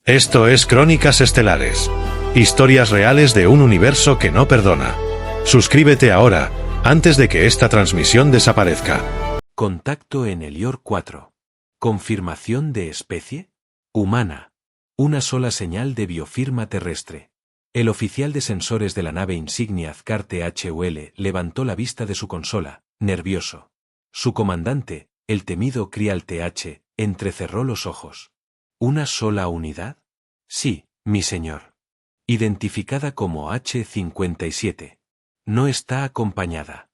Esto es Crónicas Estelares. Historias reales de un universo que no perdona. Suscríbete ahora, antes de que esta transmisión desaparezca. Contacto en Elior 4. Confirmación de especie humana. Una sola señal de biofirma terrestre. El oficial de sensores de la nave insignia Azkar THUL levantó la vista de su consola, nervioso. Su comandante, el temido Krial TH, entrecerró los ojos. ¿Una sola unidad? Sí, mi señor. Identificada como H-57. No está acompañada.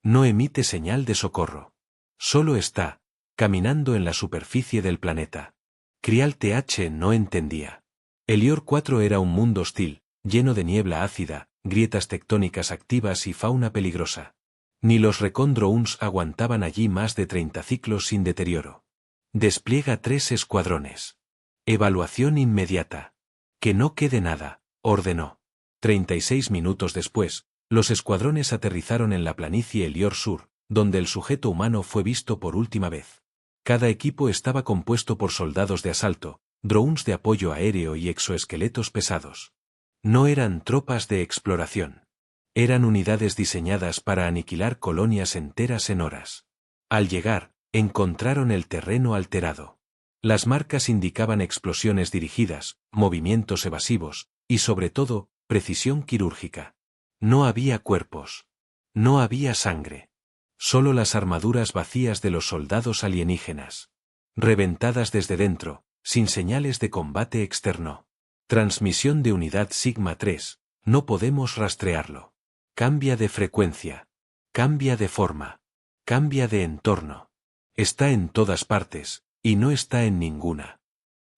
No emite señal de socorro. Solo está, caminando en la superficie del planeta. Krial TH no entendía. Elior 4 era un mundo hostil, lleno de niebla ácida, grietas tectónicas activas y fauna peligrosa. Ni los Recon Drones aguantaban allí más de 30 ciclos sin deterioro. Despliega 3 escuadrones. Evaluación inmediata. Que no quede nada, ordenó. 36 minutos después, los escuadrones aterrizaron en la planicie Elior Sur, donde el sujeto humano fue visto por última vez. Cada equipo estaba compuesto por soldados de asalto, drones de apoyo aéreo y exoesqueletos pesados. No eran tropas de exploración. Eran unidades diseñadas para aniquilar colonias enteras en horas. Al llegar, encontraron el terreno alterado. Las marcas indicaban explosiones dirigidas, movimientos evasivos, y sobre todo, precisión quirúrgica. No había cuerpos. No había sangre. Solo las armaduras vacías de los soldados alienígenas. Reventadas desde dentro, sin señales de combate externo. Transmisión de unidad Sigma 3, no podemos rastrearlo. Cambia de frecuencia. Cambia de forma. Cambia de entorno. Está en todas partes, y no está en ninguna.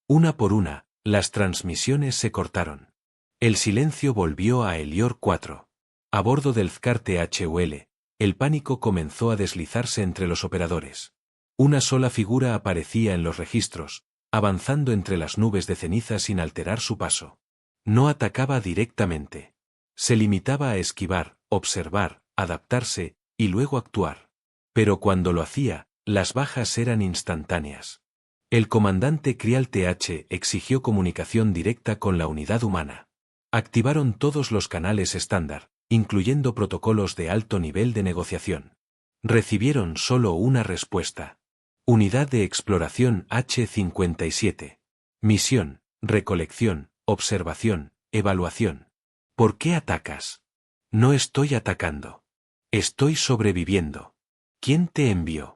Una por una, las transmisiones se cortaron. El silencio volvió a Elior 4. A bordo del Azkar THUL, el pánico comenzó a deslizarse entre los operadores. Una sola figura aparecía en los registros, avanzando entre las nubes de ceniza sin alterar su paso. No atacaba directamente. Se limitaba a esquivar, observar, adaptarse, y luego actuar. Pero cuando lo hacía, las bajas eran instantáneas. El comandante Krial TH exigió comunicación directa con la unidad humana. Activaron todos los canales estándar, incluyendo protocolos de alto nivel de negociación. Recibieron solo una respuesta. Unidad de exploración H-57. Misión, recolección, observación, evaluación. ¿Por qué atacas? No estoy atacando. Estoy sobreviviendo. ¿Quién te envió?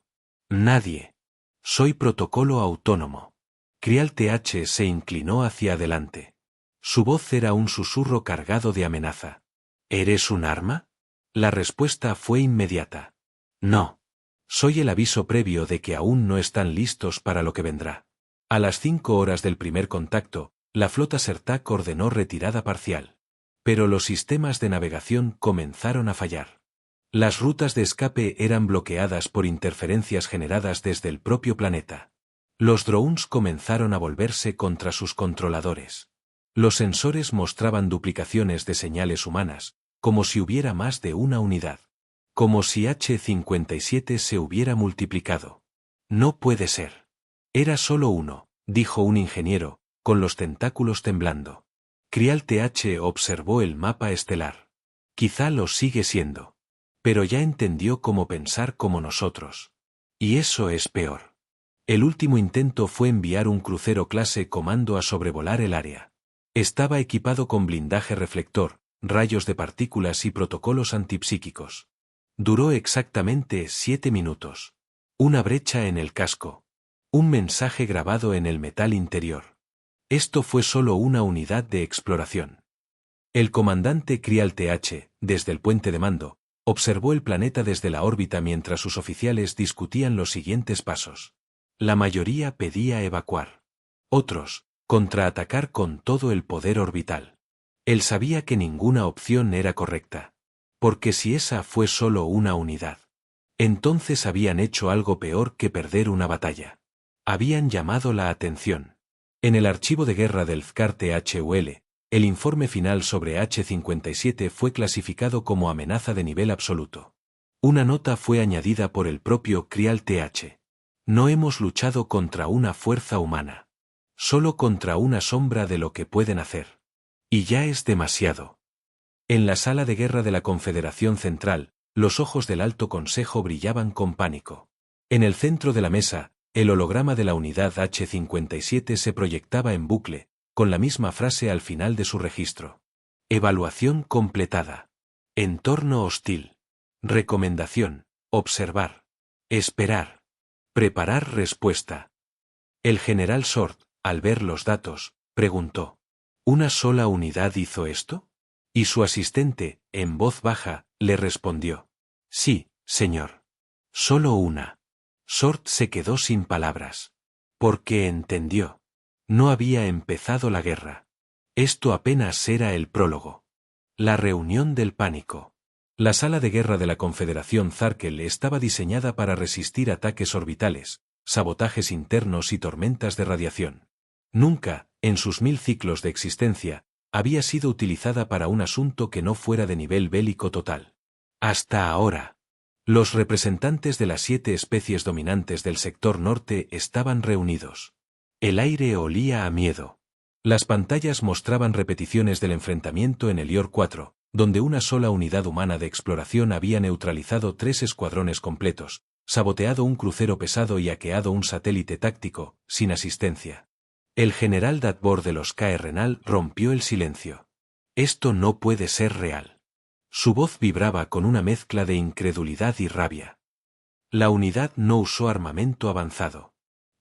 Nadie. Soy protocolo autónomo. Krial TH se inclinó hacia adelante. Su voz era un susurro cargado de amenaza. ¿Eres un arma? La respuesta fue inmediata. No. Soy el aviso previo de que aún no están listos para lo que vendrá. A las 5 horas del primer contacto, la flota Sertak ordenó retirada parcial. Pero los sistemas de navegación comenzaron a fallar. Las rutas de escape eran bloqueadas por interferencias generadas desde el propio planeta. Los drones comenzaron a volverse contra sus controladores. Los sensores mostraban duplicaciones de señales humanas, como si hubiera más de una unidad. Como si H-57 se hubiera multiplicado. No puede ser. Era solo uno, dijo un ingeniero, con los tentáculos temblando. Krial TH observó el mapa estelar. Quizá lo sigue siendo. Pero ya entendió cómo pensar como nosotros. Y eso es peor. El último intento fue enviar un crucero clase Comando a sobrevolar el área. Estaba equipado con blindaje reflector, rayos de partículas y protocolos antipsíquicos. Duró exactamente 7 minutos. Una brecha en el casco. Un mensaje grabado en el metal interior. Esto fue solo una unidad de exploración. El comandante Krial TH, desde el puente de mando, observó el planeta desde la órbita mientras sus oficiales discutían los siguientes pasos. La mayoría pedía evacuar. Otros, contraatacar con todo el poder orbital. Él sabía que ninguna opción era correcta. Porque si esa fue solo una unidad, entonces habían hecho algo peor que perder una batalla. Habían llamado la atención. En el archivo de guerra del Azkar THUL, el informe final sobre H-57 fue clasificado como amenaza de nivel absoluto. Una nota fue añadida por el propio Krial TH. No hemos luchado contra una fuerza humana. Solo contra una sombra de lo que pueden hacer. Y ya es demasiado. En la sala de guerra de la Confederación Central, los ojos del Alto Consejo brillaban con pánico. En el centro de la mesa, el holograma de la unidad H-57 se proyectaba en bucle, con la misma frase al final de su registro. Evaluación completada. Entorno hostil. Recomendación: observar. Esperar. Preparar respuesta. El general Short, al ver los datos, preguntó: ¿una sola unidad hizo esto? Y su asistente, en voz baja, le respondió: sí, señor. Solo una. Short se quedó sin palabras. Porque entendió. No había empezado la guerra. Esto apenas era el prólogo. La reunión del pánico. La sala de guerra de la Confederación Zarkel estaba diseñada para resistir ataques orbitales, sabotajes internos y tormentas de radiación. Nunca, en sus 1000 ciclos de existencia, había sido utilizada para un asunto que no fuera de nivel bélico total. Hasta ahora. Los representantes de las 7 especies dominantes del sector norte estaban reunidos. El aire olía a miedo. Las pantallas mostraban repeticiones del enfrentamiento en Elior 4, donde una sola unidad humana de exploración había neutralizado 3 escuadrones completos, saboteado un crucero pesado y hackeado un satélite táctico, sin asistencia. El general Dadbor de los K-Renal rompió el silencio. Esto no puede ser real. Su voz vibraba con una mezcla de incredulidad y rabia. La unidad no usó armamento avanzado.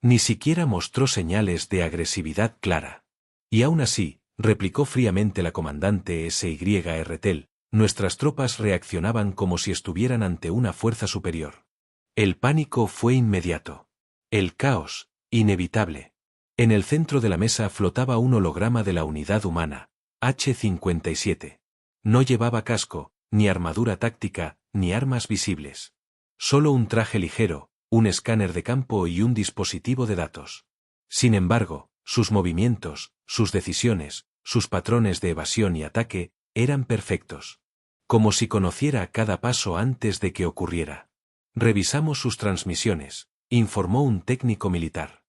Ni siquiera mostró señales de agresividad clara. Y aún así, replicó fríamente la comandante SY Erretel, nuestras tropas reaccionaban como si estuvieran ante una fuerza superior. El pánico fue inmediato. El caos, inevitable. En el centro de la mesa flotaba un holograma de la unidad humana, H-57. No llevaba casco, ni armadura táctica, ni armas visibles. Solo un traje ligero, un escáner de campo y un dispositivo de datos. Sin embargo, sus movimientos, sus decisiones, sus patrones de evasión y ataque, eran perfectos. Como si conociera cada paso antes de que ocurriera. Revisamos sus transmisiones, informó un técnico militar.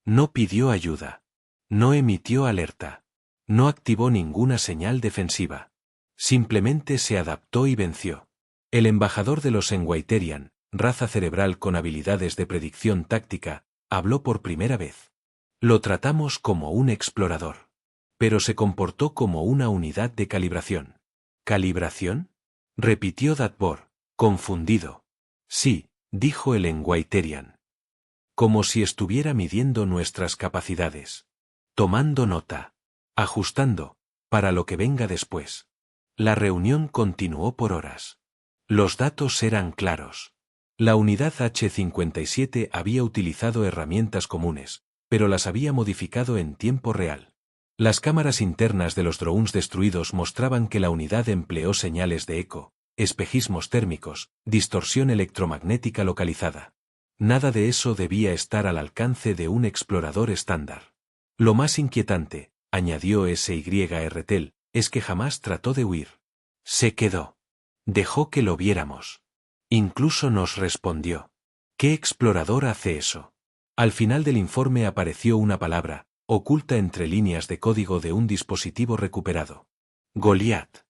No pidió ayuda. No emitió alerta. No activó ninguna señal defensiva. Simplemente se adaptó y venció. El embajador de los Enwaiterian, raza cerebral con habilidades de predicción táctica, habló por primera vez. Lo tratamos como un explorador. Pero se comportó como una unidad de calibración. ¿Calibración? Repitió Dadbor, confundido. Sí, dijo el Enwaiterian. Como si estuviera midiendo nuestras capacidades. Tomando nota. Ajustando, para lo que venga después. La reunión continuó por horas. Los datos eran claros. La unidad H-57 había utilizado herramientas comunes, pero las había modificado en tiempo real. Las cámaras internas de los drones destruidos mostraban que la unidad empleó señales de eco, espejismos térmicos, distorsión electromagnética localizada. Nada de eso debía estar al alcance de un explorador estándar. Lo más inquietante, añadió SY Erretel, es que jamás trató de huir. Se quedó. Dejó que lo viéramos. Incluso nos respondió. ¿Qué explorador hace eso? Al final del informe apareció una palabra, oculta entre líneas de código de un dispositivo recuperado. Goliat.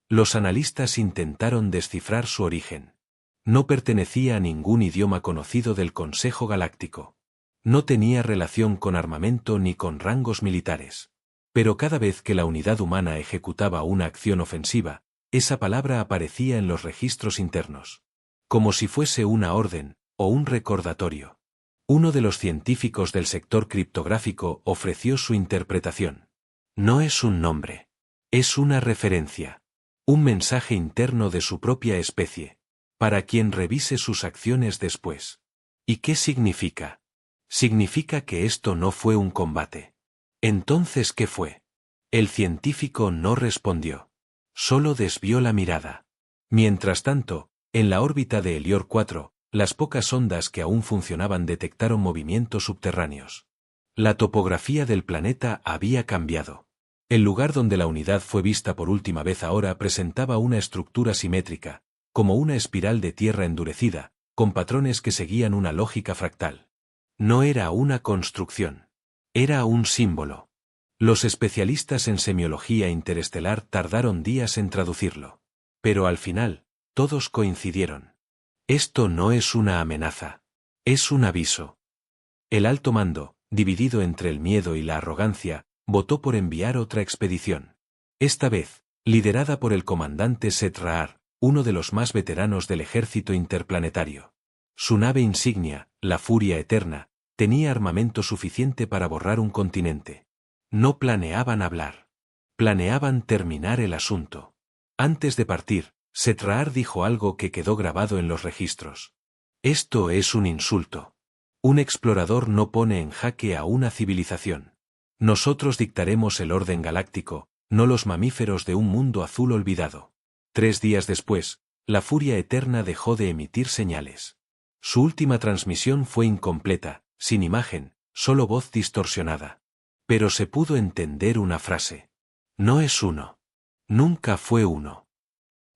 Los analistas intentaron descifrar su origen. No pertenecía a ningún idioma conocido del Consejo Galáctico. No tenía relación con armamento ni con rangos militares. Pero cada vez que la unidad humana ejecutaba una acción ofensiva, esa palabra aparecía en los registros internos. Como si fuese una orden, o un recordatorio. Uno de los científicos del sector criptográfico ofreció su interpretación. No es un nombre. Es una referencia. Un mensaje interno de su propia especie. Para quien revise sus acciones después. ¿Y qué significa? Significa que esto no fue un combate. Entonces, ¿qué fue? El científico no respondió. Solo desvió la mirada. Mientras tanto, en la órbita de Elior 4, las pocas ondas que aún funcionaban detectaron movimientos subterráneos. La topografía del planeta había cambiado. El lugar donde la unidad fue vista por última vez ahora presentaba una estructura simétrica, como una espiral de tierra endurecida, con patrones que seguían una lógica fractal. No era una construcción. Era un símbolo. Los especialistas en semiología interestelar tardaron días en traducirlo. Pero al final, todos coincidieron. Esto no es una amenaza. Es un aviso. El alto mando, dividido entre el miedo y la arrogancia, votó por enviar otra expedición. Esta vez, liderada por el comandante Seth Ra'ar, uno de los más veteranos del ejército interplanetario. Su nave insignia, la Furia Eterna, tenía armamento suficiente para borrar un continente. No planeaban hablar. Planeaban terminar el asunto. Antes de partir, Seth Ra'ar dijo algo que quedó grabado en los registros. Esto es un insulto. Un explorador no pone en jaque a una civilización. Nosotros dictaremos el orden galáctico, no los mamíferos de un mundo azul olvidado. 3 días después, la Furia Eterna dejó de emitir señales. Su última transmisión fue incompleta, sin imagen, solo voz distorsionada. Pero se pudo entender una frase. No es uno. Nunca fue uno.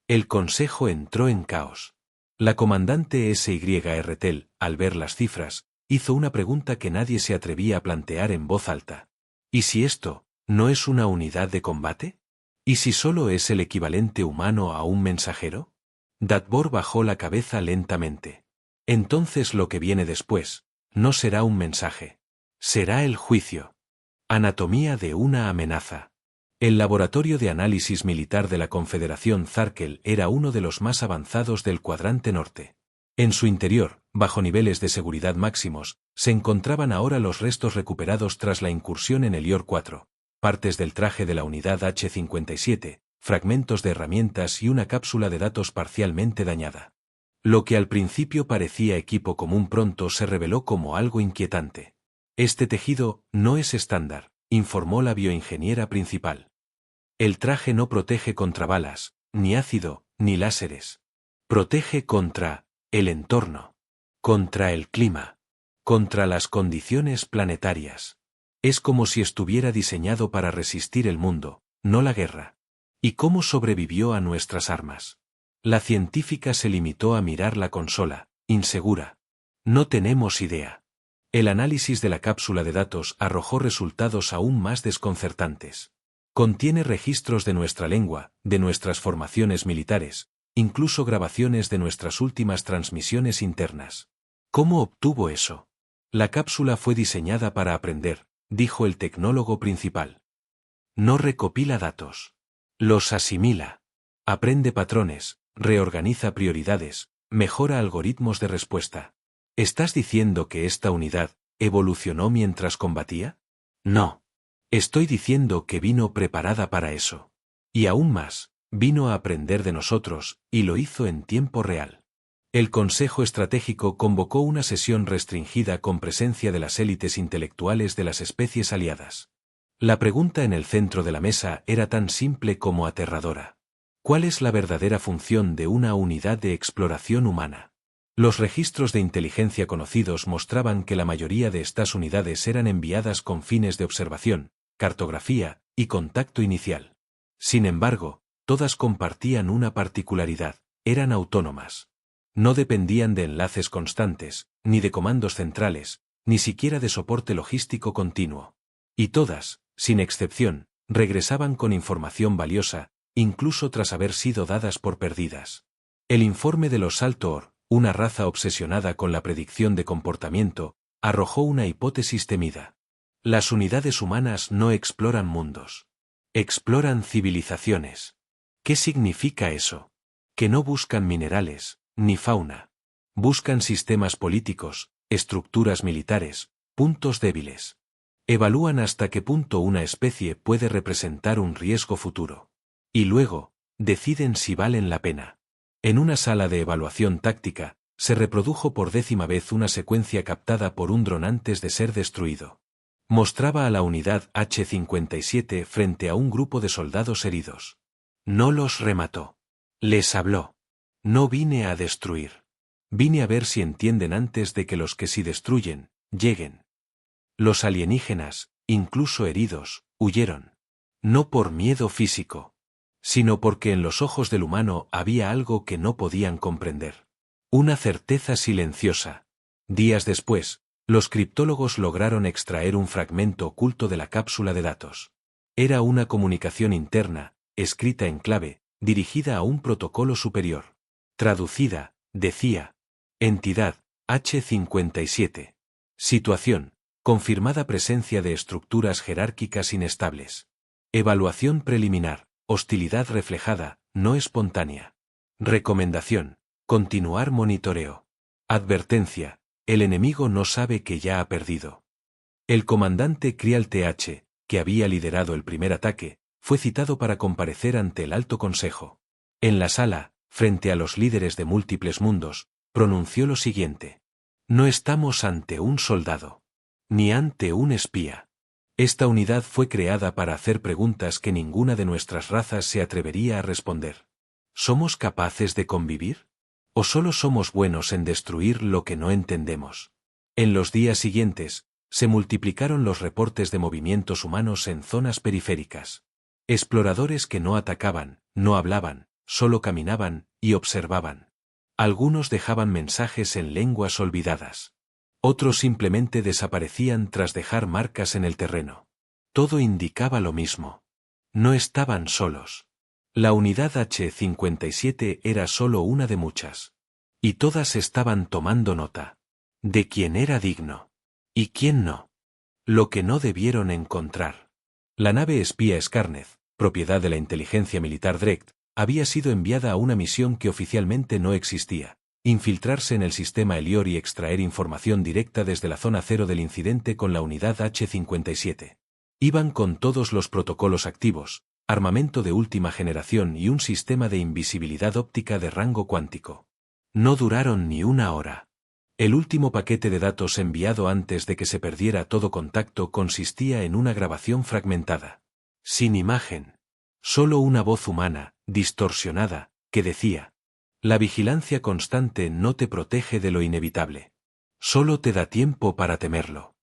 El consejo entró en caos. La comandante SY Tel, al ver las cifras, hizo una pregunta que nadie se atrevía a plantear en voz alta. ¿Y si esto no es una unidad de combate? ¿Y si solo es el equivalente humano a un mensajero? Datbor bajó la cabeza lentamente. Entonces lo que viene después no será un mensaje. Será el juicio. Anatomía de una amenaza. El laboratorio de análisis militar de la Confederación Zarkel era uno de los más avanzados del cuadrante norte. En su interior, bajo niveles de seguridad máximos, se encontraban ahora los restos recuperados tras la incursión en el IOR 4, partes del traje de la unidad H-57, fragmentos de herramientas y una cápsula de datos parcialmente dañada. Lo que al principio parecía equipo común pronto se reveló como algo inquietante. Este tejido no es estándar, informó la bioingeniera principal. El traje no protege contra balas, ni ácido, ni láseres. Protege contra el entorno, contra el clima, contra las condiciones planetarias. Es como si estuviera diseñado para resistir el mundo, no la guerra. ¿Y cómo sobrevivió a nuestras armas? La científica se limitó a mirar la consola, insegura. No tenemos idea. El análisis de la cápsula de datos arrojó resultados aún más desconcertantes. Contiene registros de nuestra lengua, de nuestras formaciones militares, incluso grabaciones de nuestras últimas transmisiones internas. ¿Cómo obtuvo eso? La cápsula fue diseñada para aprender, dijo el tecnólogo principal. No recopila datos. Los asimila. Aprende patrones, reorganiza prioridades, mejora algoritmos de respuesta. ¿Estás diciendo que esta unidad evolucionó mientras combatía? No. Estoy diciendo que vino preparada para eso. Y aún más, vino a aprender de nosotros, y lo hizo en tiempo real. El Consejo Estratégico convocó una sesión restringida con presencia de las élites intelectuales de las especies aliadas. La pregunta en el centro de la mesa era tan simple como aterradora. ¿Cuál es la verdadera función de una unidad de exploración humana? Los registros de inteligencia conocidos mostraban que la mayoría de estas unidades eran enviadas con fines de observación, cartografía y contacto inicial. Sin embargo, todas compartían una particularidad: eran autónomas. No dependían de enlaces constantes, ni de comandos centrales, ni siquiera de soporte logístico continuo. Y todas, sin excepción, regresaban con información valiosa, incluso tras haber sido dadas por perdidas. El informe de los Saltor, una raza obsesionada con la predicción de comportamiento, arrojó una hipótesis temida. Las unidades humanas no exploran mundos. Exploran civilizaciones. ¿Qué significa eso? Que no buscan minerales, ni fauna. Buscan sistemas políticos, estructuras militares, puntos débiles. Evalúan hasta qué punto una especie puede representar un riesgo futuro. Y luego, deciden si valen la pena. En una sala de evaluación táctica, se reprodujo por 10ª vez una secuencia captada por un dron antes de ser destruido. Mostraba a la unidad H-57 frente a un grupo de soldados heridos. No los remató. Les habló. No vine a destruir. Vine a ver si entienden antes de que los que sí destruyen, lleguen. Los alienígenas, incluso heridos, huyeron. No por miedo físico, sino porque en los ojos del humano había algo que no podían comprender. Una certeza silenciosa. Días después, Los criptólogos lograron extraer un fragmento oculto de la cápsula de datos. Era una comunicación interna, escrita en clave, dirigida a un protocolo superior. Traducida, decía: Entidad, H57. Situación: confirmada presencia de estructuras jerárquicas inestables. Evaluación preliminar: hostilidad reflejada, no espontánea. Recomendación: continuar monitoreo. Advertencia: el enemigo no sabe que ya ha perdido. El comandante Krial TH, que había liderado el primer ataque, fue citado para comparecer ante el Alto Consejo. En la sala, frente a los líderes de múltiples mundos, pronunció lo siguiente: no estamos ante un soldado, ni ante un espía. Esta unidad fue creada para hacer preguntas que ninguna de nuestras razas se atrevería a responder. ¿Somos capaces de convivir? ¿O solo somos buenos en destruir lo que no entendemos? En los días siguientes, se multiplicaron los reportes de movimientos humanos en zonas periféricas. Exploradores que no atacaban, no hablaban, solo caminaban y observaban. Algunos dejaban mensajes en lenguas olvidadas. Otros simplemente desaparecían tras dejar marcas en el terreno. Todo indicaba lo mismo. No estaban solos. La unidad H57 era solo una de muchas. Y todas estaban tomando nota. De quién era digno. Y quién no. Lo que no debieron encontrar. La nave espía Skarneth, propiedad de la inteligencia militar Drekt, había sido enviada a una misión que oficialmente no existía: infiltrarse en el sistema Elior y extraer información directa desde la zona cero del incidente con la unidad H57. Iban con todos los protocolos activos, armamento de última generación y un sistema de invisibilidad óptica de rango cuántico. No duraron ni una hora. El último paquete de datos enviado antes de que se perdiera todo contacto consistía en una grabación fragmentada. Sin imagen. Solo una voz humana, distorsionada, que decía: la vigilancia constante no te protege de lo inevitable. Solo te da tiempo para temerlo.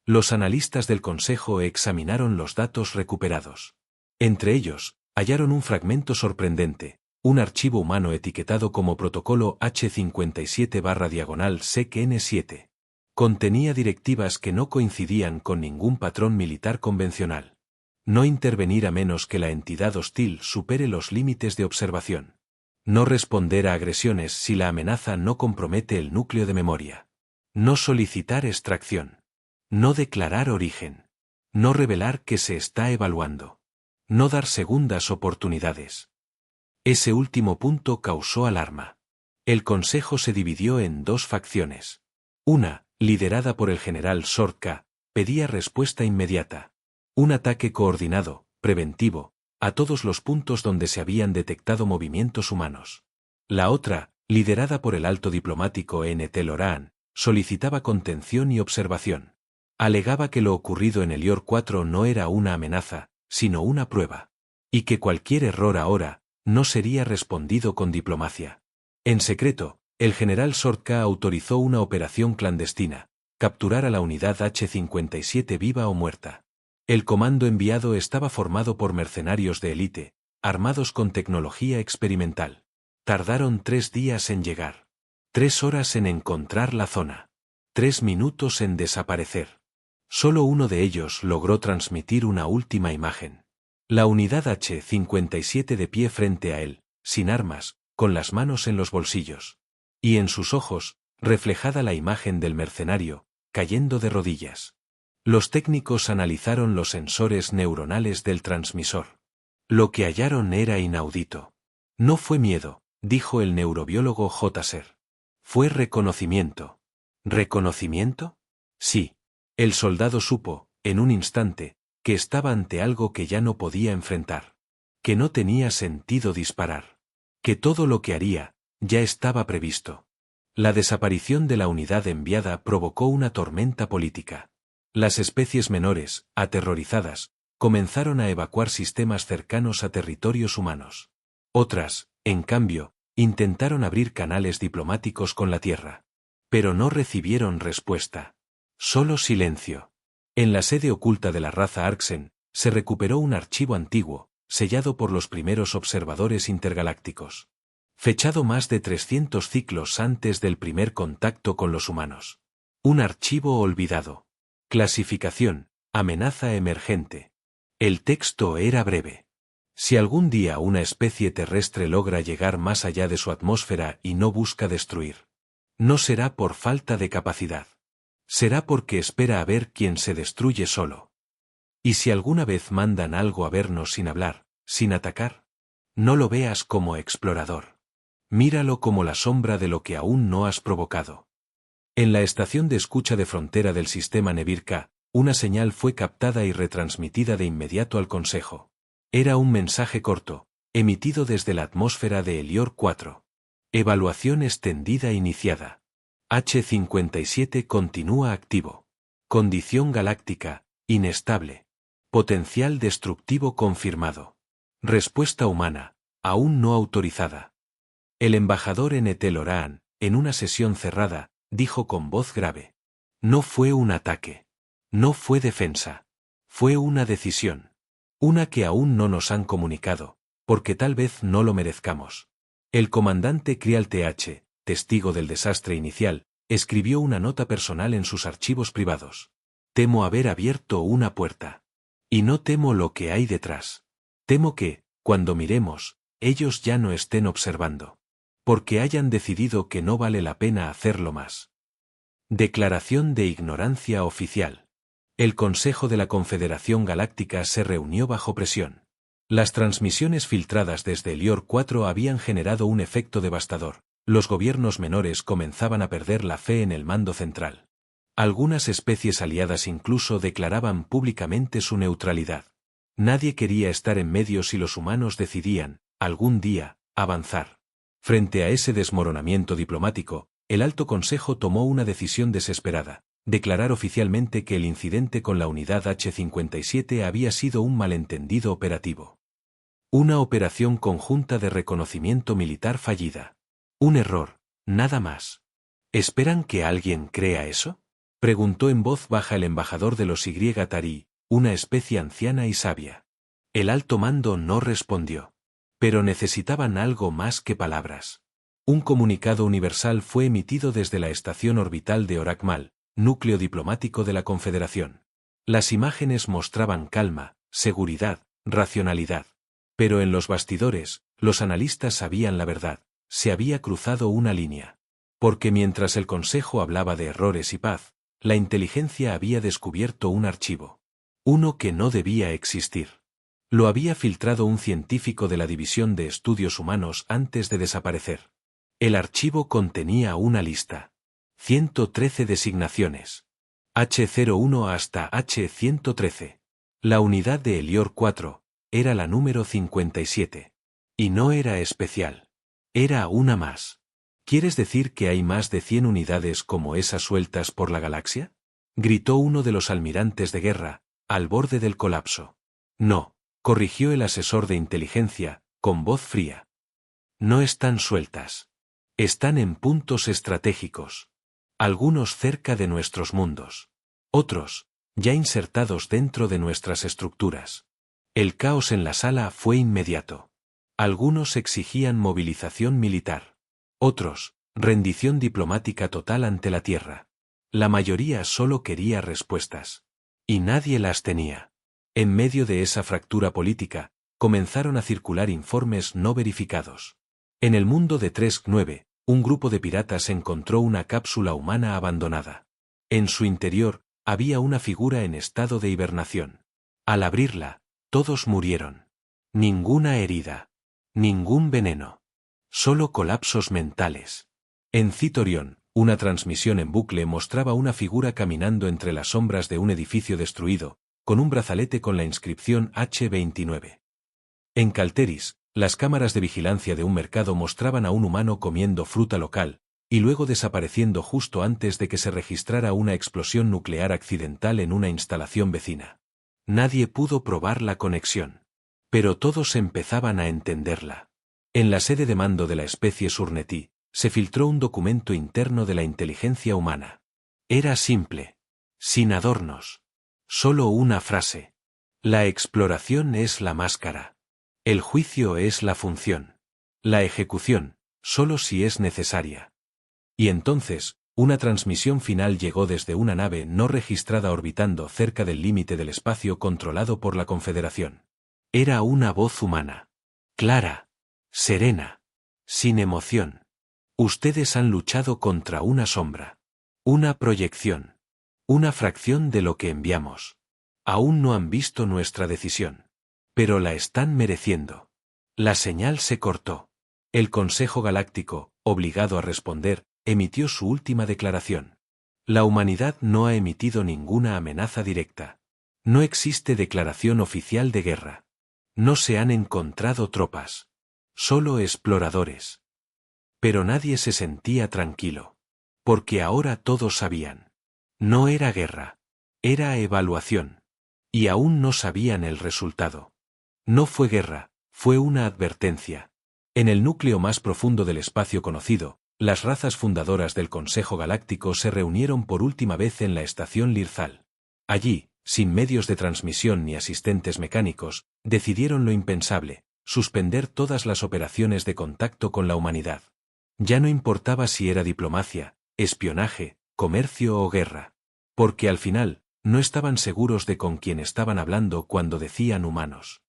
Los analistas del Consejo examinaron los datos recuperados. Entre ellos, hallaron un fragmento sorprendente, un archivo humano etiquetado como protocolo H57//SEC-N7. Contenía directivas que no coincidían con ningún patrón militar convencional. No intervenir a menos que la entidad hostil supere los límites de observación. No responder a agresiones si la amenaza no compromete el núcleo de memoria. No solicitar extracción. No declarar origen. No revelar que se está evaluando. No dar segundas oportunidades. Ese último punto causó alarma. El Consejo se dividió en dos facciones. Una, liderada por el general Sortka, pedía respuesta inmediata. Un ataque coordinado, preventivo, a todos los puntos donde se habían detectado movimientos humanos. La otra, liderada por el alto diplomático N.T. Loraan, solicitaba contención y observación. Alegaba que lo ocurrido en Elior 4 no era una amenaza, sino una prueba. Y que cualquier error ahora no sería respondido con diplomacia. En secreto, el general Sortka autorizó una operación clandestina: capturar a la unidad H57 viva o muerta. El comando enviado estaba formado por mercenarios de élite, armados con tecnología experimental. Tardaron 3 días en llegar. 3 horas en encontrar la zona. 3 minutos en desaparecer. Solo uno de ellos logró transmitir una última imagen. La unidad H57 de pie frente a él, sin armas, con las manos en los bolsillos. Y en sus ojos, reflejada la imagen del mercenario, cayendo de rodillas. Los técnicos analizaron los sensores neuronales del transmisor. Lo que hallaron era inaudito. No fue miedo, dijo el neurobiólogo J-Ser. Fue reconocimiento. ¿Reconocimiento? Sí. El soldado supo, en un instante, que estaba ante algo que ya no podía enfrentar. Que no tenía sentido disparar. Que todo lo que haría, ya estaba previsto. La desaparición de la unidad enviada provocó una tormenta política. Las especies menores, aterrorizadas, comenzaron a evacuar sistemas cercanos a territorios humanos. Otras, en cambio, intentaron abrir canales diplomáticos con la Tierra. Pero no recibieron respuesta. Solo silencio. En la sede oculta de la raza Arxen, se recuperó un archivo antiguo, sellado por los primeros observadores intergalácticos. Fechado más de 300 ciclos antes del primer contacto con los humanos. Un archivo olvidado. Clasificación, amenaza emergente. El texto era breve. Si algún día una especie terrestre logra llegar más allá de su atmósfera y no busca destruir, no será por falta de capacidad. Será porque espera a ver quién se destruye solo. Y si alguna vez mandan algo a vernos sin hablar, sin atacar, no lo veas como explorador. Míralo como la sombra de lo que aún no has provocado. En la estación de escucha de frontera del sistema Nebir-K, una señal fue captada y retransmitida de inmediato al Consejo. Era un mensaje corto, emitido desde la atmósfera de Elior 4. Evaluación extendida iniciada. H-57 continúa activo. Condición galáctica, inestable. Potencial destructivo confirmado. Respuesta humana, aún no autorizada. El embajador en Etel-Oraan, en una sesión cerrada, dijo con voz grave. No fue un ataque. No fue defensa. Fue una decisión. Una que aún no nos han comunicado, porque tal vez no lo merezcamos. El comandante Krial Th, testigo del desastre inicial, escribió una nota personal en sus archivos privados. Temo haber abierto una puerta. Y no temo lo que hay detrás. Temo que, cuando miremos, ellos ya no estén observando. Porque hayan decidido que no vale la pena hacerlo más. Declaración de ignorancia oficial. El Consejo de la Confederación Galáctica se reunió bajo presión. Las transmisiones filtradas desde Elior 4 habían generado un efecto devastador. Los gobiernos menores comenzaban a perder la fe en el mando central. Algunas especies aliadas incluso declaraban públicamente su neutralidad. Nadie quería estar en medio si los humanos decidían, algún día, avanzar. Frente a ese desmoronamiento diplomático, el Alto Consejo tomó una decisión desesperada: declarar oficialmente que el incidente con la unidad H-57 había sido un malentendido operativo. Una operación conjunta de reconocimiento militar fallida. Un error, nada más. ¿Esperan que alguien crea eso?, preguntó en voz baja el embajador de los Y-Tari, una especie anciana y sabia. El alto mando no respondió. Pero necesitaban algo más que palabras. Un comunicado universal fue emitido desde la estación orbital de Orakmal, núcleo diplomático de la Confederación. Las imágenes mostraban calma, seguridad, racionalidad. Pero en los bastidores, los analistas sabían la verdad: se había cruzado una línea. Porque mientras el Consejo hablaba de errores y paz, la inteligencia había descubierto un archivo. Uno que no debía existir. Lo había filtrado un científico de la División de Estudios Humanos antes de desaparecer. El archivo contenía una lista. 113 designaciones. H01 hasta H113. La unidad de Elior 4 era la número 57. Y no era especial. Era una más. ¿Quieres decir que hay más de 100 unidades como esas sueltas por la galaxia?, gritó uno de los almirantes de guerra, al borde del colapso. No, corrigió el asesor de inteligencia, con voz fría. No están sueltas. Están en puntos estratégicos. Algunos cerca de nuestros mundos. Otros, ya insertados dentro de nuestras estructuras. El caos en la sala fue inmediato. Algunos exigían movilización militar. Otros, rendición diplomática total ante la Tierra. La mayoría solo quería respuestas. Y nadie las tenía. En medio de esa fractura política, comenzaron a circular informes no verificados. En el mundo de 3-9, un grupo de piratas encontró una cápsula humana abandonada. En su interior, había una figura en estado de hibernación. Al abrirla, todos murieron. Ninguna herida. Ningún veneno. Solo colapsos mentales. En Citorión, una transmisión en bucle mostraba una figura caminando entre las sombras de un edificio destruido, con un brazalete con la inscripción H29. En Calteris, las cámaras de vigilancia de un mercado mostraban a un humano comiendo fruta local, y luego desapareciendo justo antes de que se registrara una explosión nuclear accidental en una instalación vecina. Nadie pudo probar la conexión. Pero todos empezaban a entenderla. En la sede de mando de la especie Surneti, se filtró un documento interno de la inteligencia humana. Era simple. Sin adornos. Solo una frase. La exploración es la máscara. El juicio es la función. La ejecución, solo si es necesaria. Y entonces, Una transmisión final llegó desde una nave no registrada orbitando cerca del límite del espacio controlado por la Confederación. Era una voz humana. Clara. Serena. Sin emoción. Ustedes han luchado contra una sombra. Una proyección. Una fracción de lo que enviamos. Aún no han visto nuestra decisión. Pero la están mereciendo. La señal se cortó. El Consejo Galáctico, obligado a responder, emitió su última declaración. La humanidad no ha emitido ninguna amenaza directa. No existe declaración oficial de guerra. No se han encontrado tropas. Solo exploradores. Pero nadie se sentía tranquilo. Porque ahora todos sabían. No era guerra. Era evaluación. Y aún no sabían el resultado. No fue guerra, fue una advertencia. En el núcleo más profundo del espacio conocido, las razas fundadoras del Consejo Galáctico se reunieron por última vez en la estación Lirzal. Allí, sin medios de transmisión ni asistentes mecánicos, decidieron lo impensable, suspender todas las operaciones de contacto con la humanidad. Ya no importaba si era diplomacia, espionaje, comercio o guerra. Porque al final, no estaban seguros de con quién estaban hablando cuando decían humanos.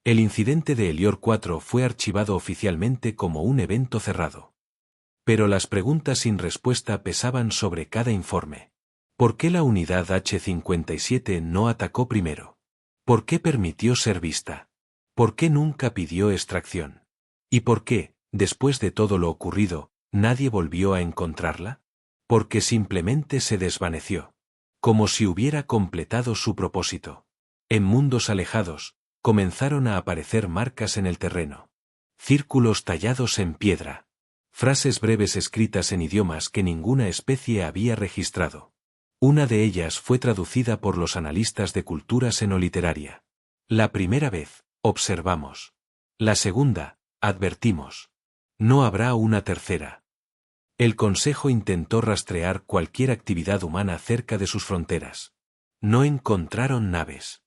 El incidente de Elior 4 fue archivado oficialmente como un evento cerrado. Pero las preguntas sin respuesta pesaban sobre cada informe. ¿Por qué la unidad H-57 no atacó primero? ¿Por qué permitió ser vista? ¿Por qué nunca pidió extracción? ¿Y por qué, después de todo lo ocurrido, nadie volvió a encontrarla? Porque simplemente se desvaneció. Como si hubiera completado su propósito. En mundos alejados, comenzaron a aparecer marcas en el terreno. Círculos tallados en piedra. Frases breves escritas en idiomas que ninguna especie había registrado. Una de ellas fue traducida por los analistas de cultura xenoliteraria. La primera vez, observamos. La segunda, advertimos. No habrá una tercera. El Consejo intentó rastrear cualquier actividad humana cerca de sus fronteras. No encontraron naves.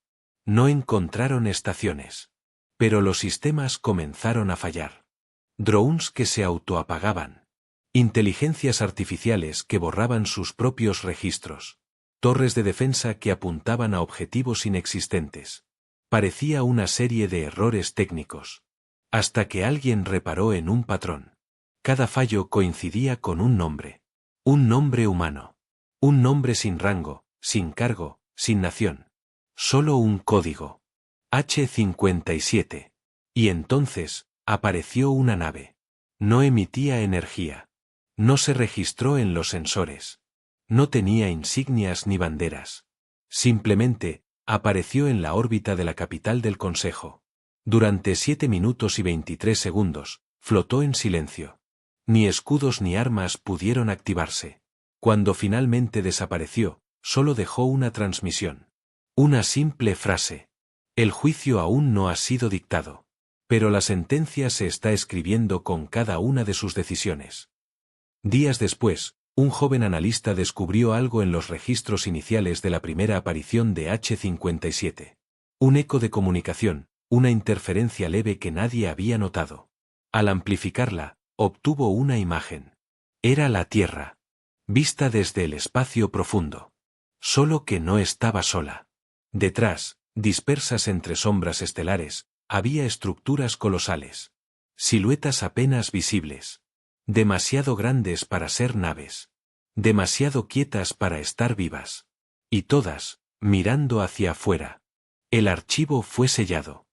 No encontraron estaciones. Pero los sistemas comenzaron a fallar. Drones que se autoapagaban. Inteligencias artificiales que borraban sus propios registros. Torres de defensa que apuntaban a objetivos inexistentes. Parecía una serie de errores técnicos. Hasta que alguien reparó en un patrón. Cada fallo coincidía con un nombre. Un nombre humano. Un nombre sin rango, sin cargo, sin nación. Solo un código. H-57. Y entonces, apareció una nave. No emitía energía. No se registró en los sensores. No tenía insignias ni banderas. Simplemente, apareció en la órbita de la capital del Consejo. Durante 7 minutos y 23 segundos, flotó en silencio. Ni escudos ni armas pudieron activarse. Cuando finalmente desapareció, solo dejó una transmisión. Una simple frase. El juicio aún no ha sido dictado. Pero la sentencia se está escribiendo con cada una de sus decisiones. Días después, un joven analista descubrió algo en los registros iniciales de la primera aparición de H-57. Un eco de comunicación, una interferencia leve que nadie había notado. Al amplificarla, obtuvo una imagen. Era la Tierra. Vista desde el espacio profundo. Solo que no estaba sola. Detrás, dispersas entre sombras estelares, había estructuras colosales. Siluetas apenas visibles. Demasiado grandes para ser naves. Demasiado quietas para estar vivas. Y todas, mirando hacia afuera. El archivo fue sellado.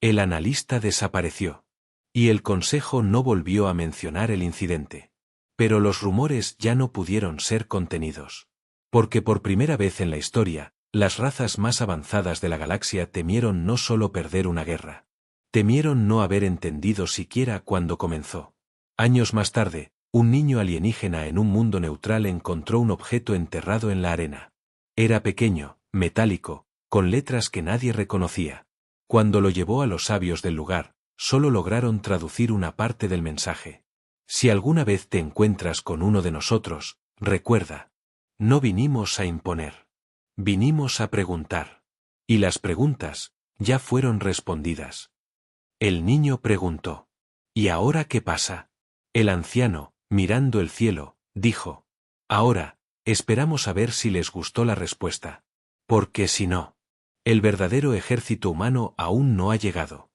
El analista desapareció. Y el Consejo no volvió a mencionar el incidente. Pero los rumores ya no pudieron ser contenidos. Porque por primera vez en la historia, las razas más avanzadas de la galaxia temieron no solo perder una guerra. Temieron no haber entendido siquiera cuándo comenzó. Años más tarde, un niño alienígena en un mundo neutral encontró un objeto enterrado en la arena. Era pequeño, metálico, con letras que nadie reconocía. Cuando lo llevó a los sabios del lugar, solo lograron traducir una parte del mensaje. Si alguna vez te encuentras con uno de nosotros, recuerda. No vinimos a imponer. Vinimos a preguntar. Y las preguntas, ya fueron respondidas. El niño preguntó. ¿Y ahora qué pasa? El anciano, mirando el cielo, dijo. Ahora, esperamos a ver si les gustó la respuesta. Porque si no, el verdadero ejército humano aún no ha llegado.